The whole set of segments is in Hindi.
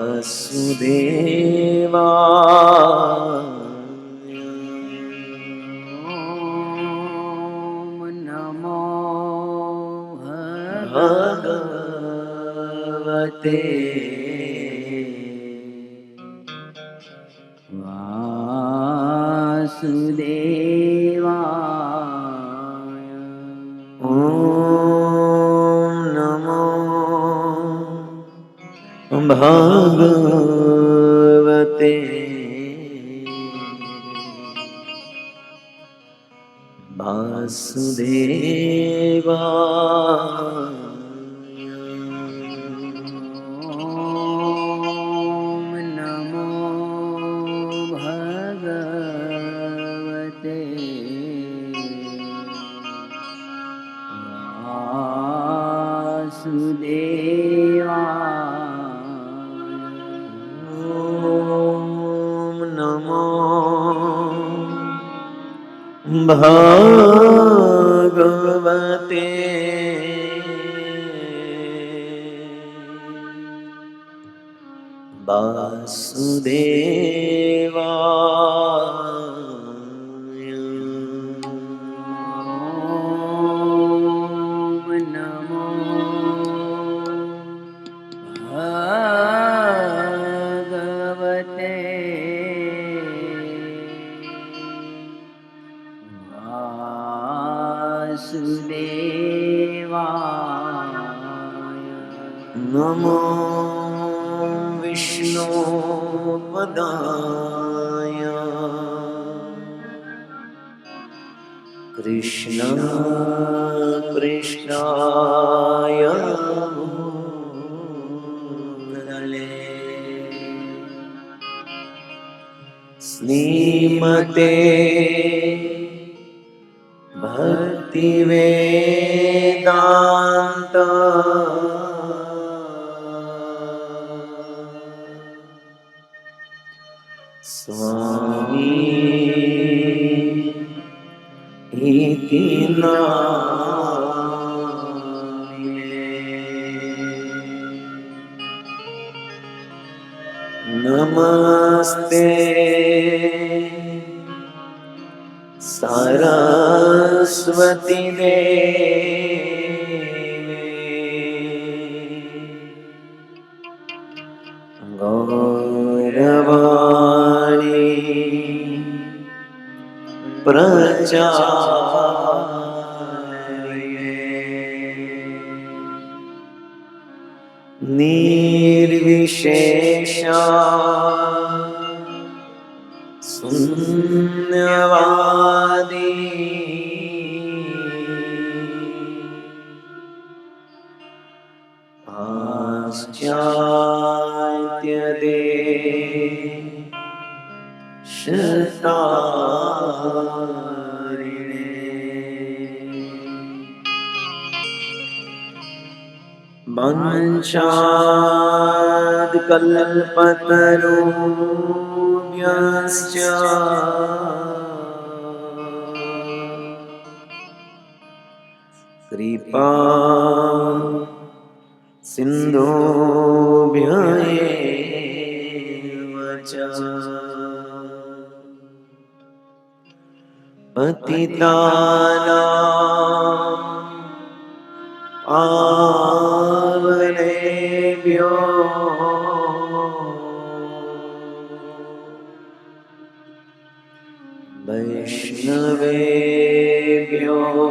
વાસુદેવાય. ઓમ નમો ભગવતે વાસુદેવાય. ઓમ નમો ભગવતે વાસુદેવાય. ઓમ નમો ભગવતે વાસુદેવાય. ઓમ નમો ભગવતે વાસુદેવાય. ઓમ નમો ભગવતે વાસુદેવાય. નમો વિષ્ણુપદાય કૃષ્ણ કૃષ્ણાય ભૂતલે શ્રીમતે ભક્તિવેદાંત સ્વામી ઇતિ નામિને. નમસ્તે સરસ્વતી દેવી ગૌરવાણી પ્રચાર્યે નિર્વિશેષા શૂન્યવાદી પાશ્ચાત્ય દેશતારિણે વંશાદ કલ્પતરુભ્યશ્ચ કૃપા સિંધુભ્ય એવ ચ પતિતાનાં પાવનેભ્યો વૈષ્ણવેભ્યો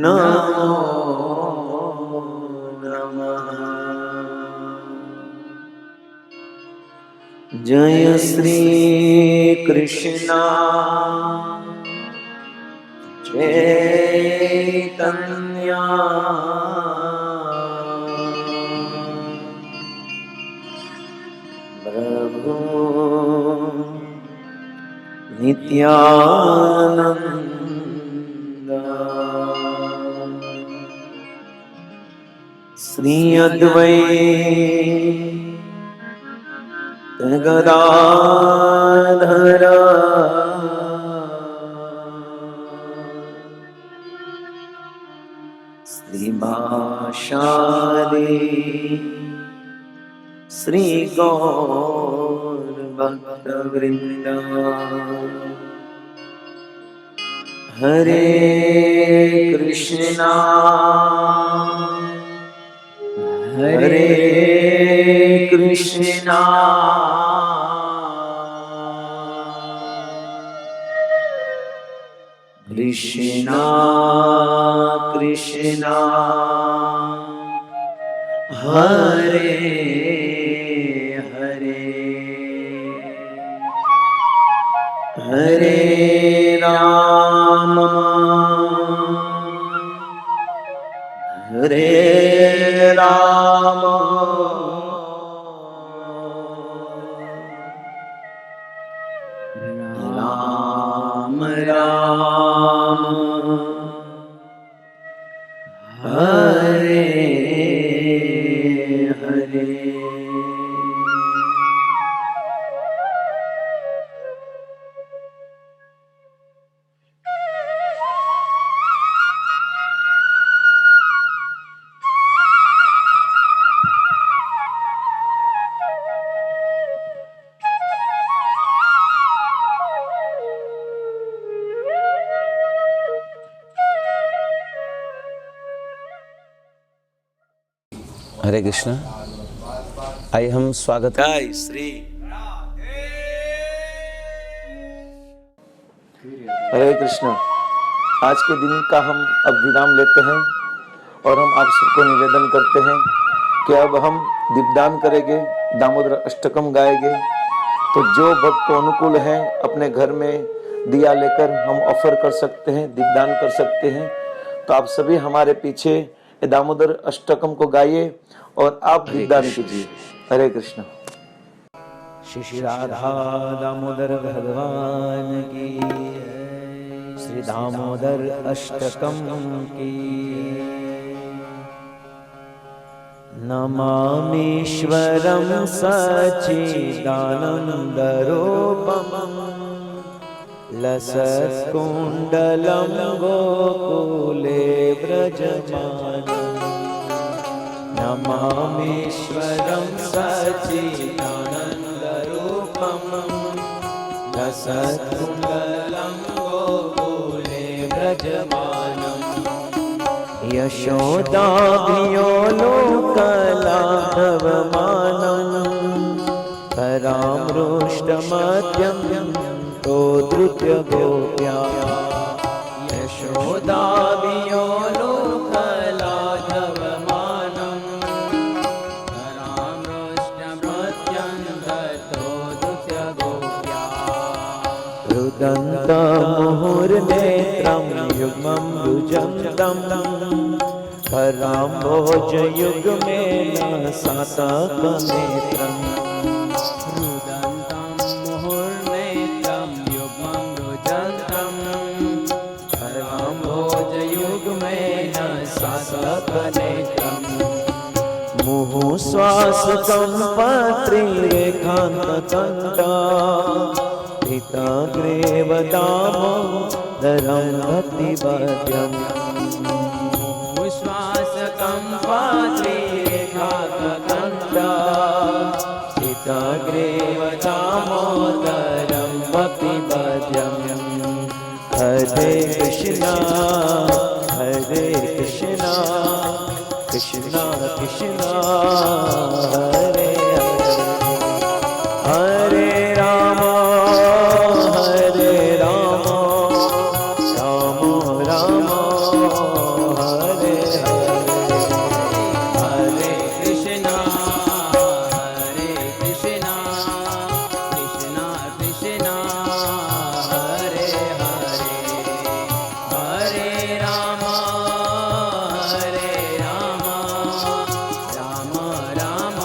નમો નમઃ. જય શ્રી કૃષ્ણ ચૈતન્ય પ્રભુ નિત્યાનંદ શ્રી અદ્વૈત ગદાધર શ્રીવાસાદિ श्री गौर भक्त वृंद। हरे कृष्णा हरे कृष्णा कृष्णा कृष्णा हरे हरे हरे राम हरे राम राम राम हरे हरे। हरे कृष्ण। आइए हम स्वागत जय श्री हरे कृष्ण। आज के दिन का हम अब विराम लेते हैं और हम आप सबको निवेदन करते हैं कि अब हम दीपदान करेंगे, दामोदर अष्टकम गाएंगे। तो जो भक्त को अनुकूल है अपने घर में दिया लेकर हम ऑफर कर सकते हैं, दीपदान कर सकते हैं। तो आप सभी हमारे पीछे दामोदर अष्टकम को गाइए और आप दीपदान कीजिए। हरे कृष्ण। श्री राधा दामोदर भगवान की, श्री दामोदर अष्टकम की। नमामीश्वरं सच्चिदानन्दरूपं लसत्कुण्डलं गोकुले व्रजमानं। नमामीश्वरं सच्चिदानन्दरूपं लसत्कुण्डलं गोकुले व्रजमानं। यशोदाभियो लोकलाघवमानं परामृष्टमद्यं तो धृत्य गोप्या। यशोदाभियो लोकलाघवमानं परामृष्टमद्यं तो धृत्य गोप्या। रुदन्तमुहुर्नेत्रं युग्मं रुजन्तं कराम्भोजयुग्मेन सातकनेत्रम्। रुदन्तं मुहुर्नेत्रं युग्मं रुजन्तं कराम्भोजयुग्मेन सातकनेत्रम्। मुहुश्वासकं पत्रिरेखान्तकण्ठा पिताग्रेव दामोदरं भक्तिवर्ध्यम्। श्वासकं पात्रेखाकण्ठा पिताग्रेव दामोदरं भक्तिवर्ध्यम्। हरे कृष्णा कृष्णा कृष्णा हरे हरे, हरे राम राम राम हरे हरे। हरे कृष्णा कृष्णा कृष्णा हरे हरे, हरे राम राम राम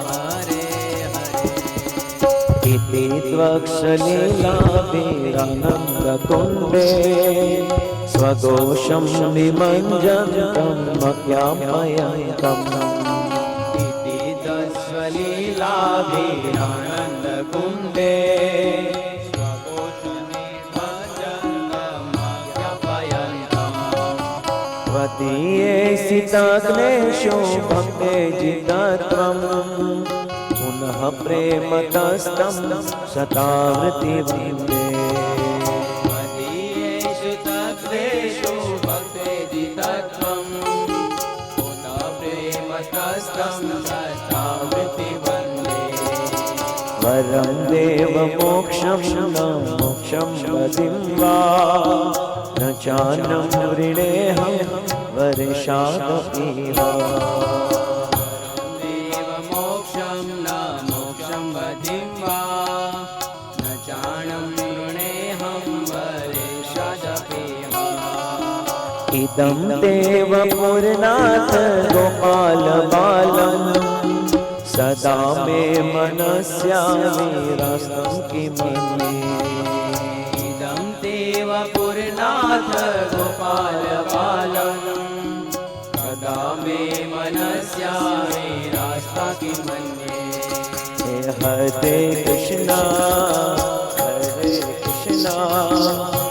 हरे हरे। इति त्वक्षलीलाभिरानन्दकुण्डे स्वघोषं विमञ्जन्तं मह्यापयन्तम्। इति तत्स्वलीलाभिरानन्दकुण्डे स्वघोषं विमञ्जन्तं मह्यापयन्तम्। त्वदीये सिताग्नेषु भक्ते जितत्वम् पुनः प्रेमतस्तं शतावृत्ति वन्दे मदीयेषु तत्त्वेषु भक्तेजितत्वं पुनः प्रेमतस्तं शतावृत्ति वन्दे वरं देवमोक्षं न मोक्षं वदिं वा न चान्नं वृणेऽहं वर्षादपि वा देवमोक्षं न मोक्षं वदिं वा न चाणं ऋणेऽहं वरेषादपि वा इदं देव पुरनाथ गोपालबालं सदा मे मनस्याविरास्तं किमन्ये इदं देव पुरनाथ गोपालबालं सदा मे मनस्याविरास्ता किमन्ये हरे कृष्णा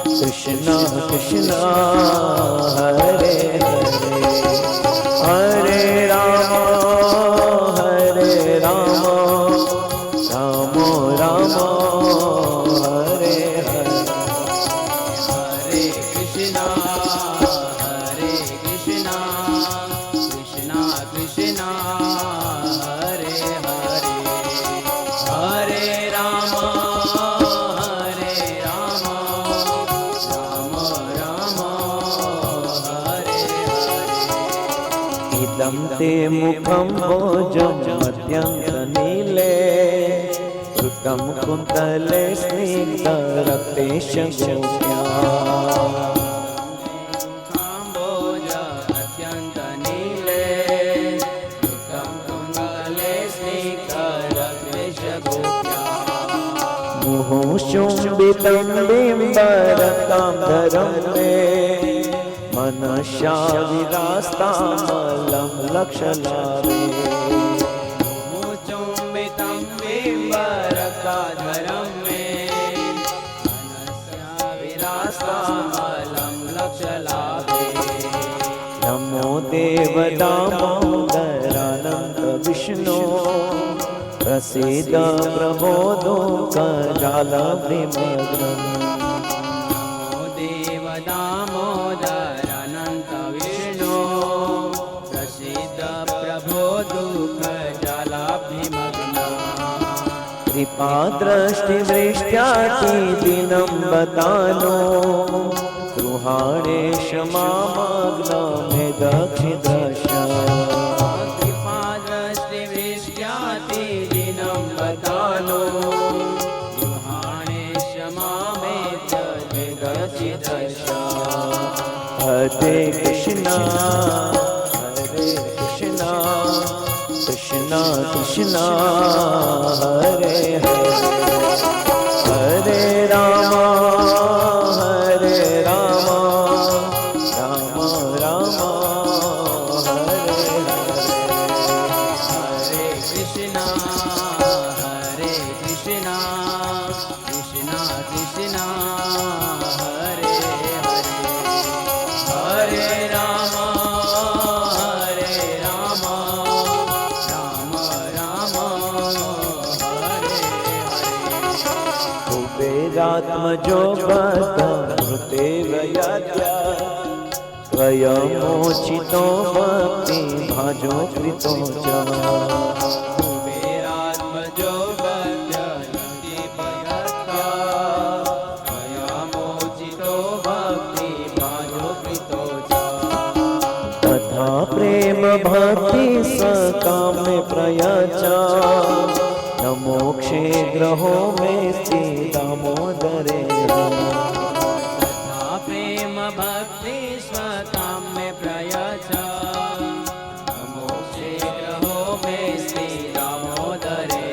कृष्णा कृष्णा हरे हरे हरे राम राम राम हरे हरे हरे कृष्णा कृष्णा कृष्णा हरे हरे हरे राम राम राम हरे हरे इदं ते मुखं भोजमत्यन्तनीले कृतं कुन्तले स्निग्धरक्तेश गोप्या काम्बोज अत्यन्तनीले कृतं कुन्तले स्निग्धरक्तेशगोप्या मुहुशुम्बितं बिम्बरकान्धरं मे मनसा विरास्तामलं लक्षलाभे मुचुम्बितं बिम्बरकाधरं मे मनसा विरास्तामलं लक्षलाभे नमो देवदामोदरानन्द विष्णो प्रसीद प्रभो दुःखजालभृमग्नम् नमो देव दामोदर अनंत विष्णु प्रसीद प्रभो दुःखजलाभिमग्न कृपादृष्टिवृष्ट्यातिदिनं बतानो गृहाणे क्षमामग्नमे दक्षिदश कृपादृष्टिवृष्ट्यातिदिनं बतानो गृहाणे क्षमामेत जगचिदश हरे कृष्णा कृष्णा कृष्णा हरे हरे हरे राम राम राम हरे हरे हरे कृष्णा कृष्णा कृष्णा हरे हरे हरे राम राम राम हरे हरे कुबेरात्मजो बद्धमृते वयाद्या स्वयमोचितो भक्ति भाजो कृतो च कुबेरात्मजो बध्यन्ति भयत्या स्वयमोचितो भक्ति भाजो कृतो च तथा प्रेम भक्ति सकामे प्रयाचा न मोक्षे ग्रहो में स्थित दामोदरे तथा प्रेम भक्ति स्वकाम्य प्रयाचा मोक्षे ग्रहो में श्री दामोदरे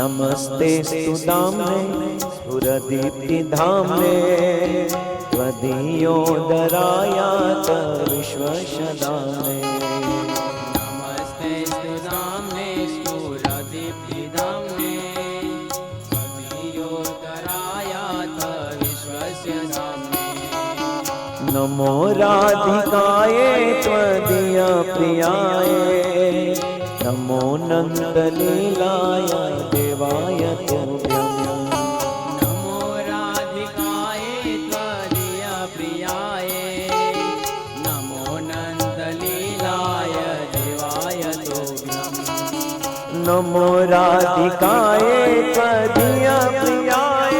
नमस्ते सुदाम्ने स्फुरदीप्तिधाम्ने त्वदीयोदरायात विश्वशदाम्ने नमस्ते स्तुदाम्ने स्फुरदीप्तिधाम्ने त्वदीयोदरायात विश्वस्य धाम्ने नमो राधिकाये त्वदीय प्रियाय नमो नन्दलीलाय देवाय तुभ्यं नमो राधिकाय त्वदीय प्रियाय नमो नन्दलीलाय देवाय तुभ्यं नमो राधिकाये त्वदीय प्रियाय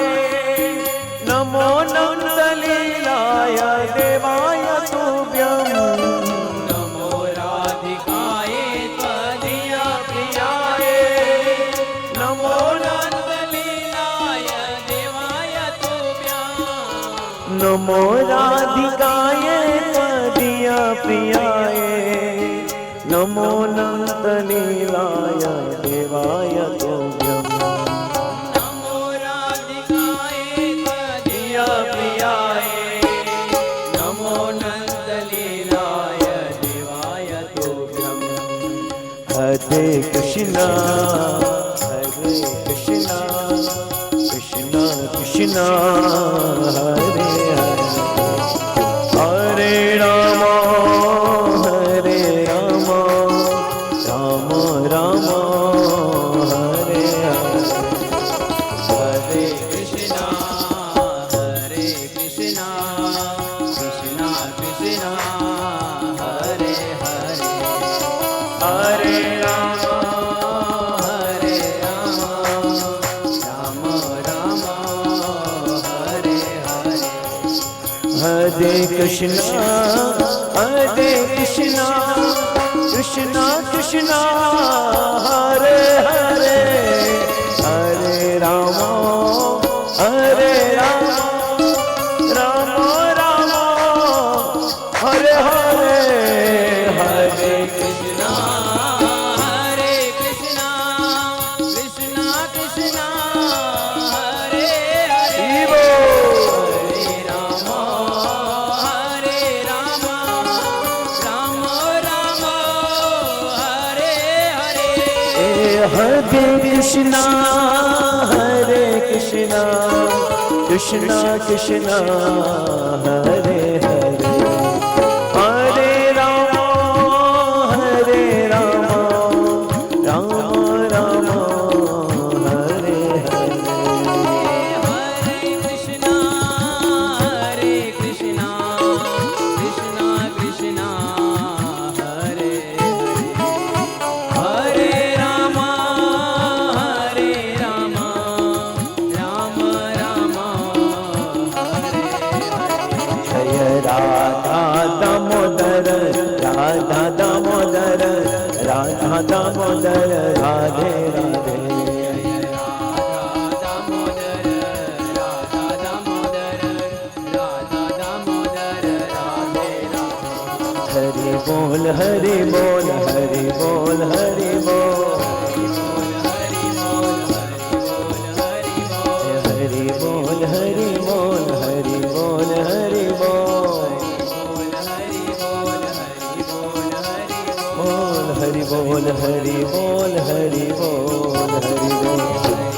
नमो नन्दलीलाय देवाय तुभ्यं नमो राधिकाय त्वदीय प्रियाय नमो नन्दलीलाय देवाय तुभ्यं नमो राधिकाये त्वदीय प्रियाय नमो नन्दलीलाय देवाय तुभ्यं नमो राधिकाय त्वदीय प्रियाय नमो नन्दलीलाय देवाय तुभ्यं हरे कृष्णा कृष्ण कृष्ण हरे हरे राम राम राम हरे हरे हरे कृष्णा कृष्णा कृष्णा हरे हरे हरे राम राम राम हरे हरे हरे कृष्णा कृष्ण कृष्ण हरे हरे हरे राम राम राम हरे हरे हरे कृष्णा कृष्णा कृष्णा हरे हरे शिव हरे राम राम राम हरे हरे हरे कृष्णा कृष्ण कृष्ण हरे हरे हरे राम राम राम हरे हरे हरे कृष्णा कृष्णा कृष्णा हरे हरे हरे राम राम राम हरे हरे जय राधा दामोदर राधा दामोदर राधा दामोदर राधे राधे राधा दामोदर राधा दामोदर राधा दामोदर राधे राधे हरि बोल हरि बोल हरि बोल हरि बोल हरि बोल हरि बोल हरि बोल हरि बोल बोल हरि बोल हरि बोल हरि बोल हरि बोल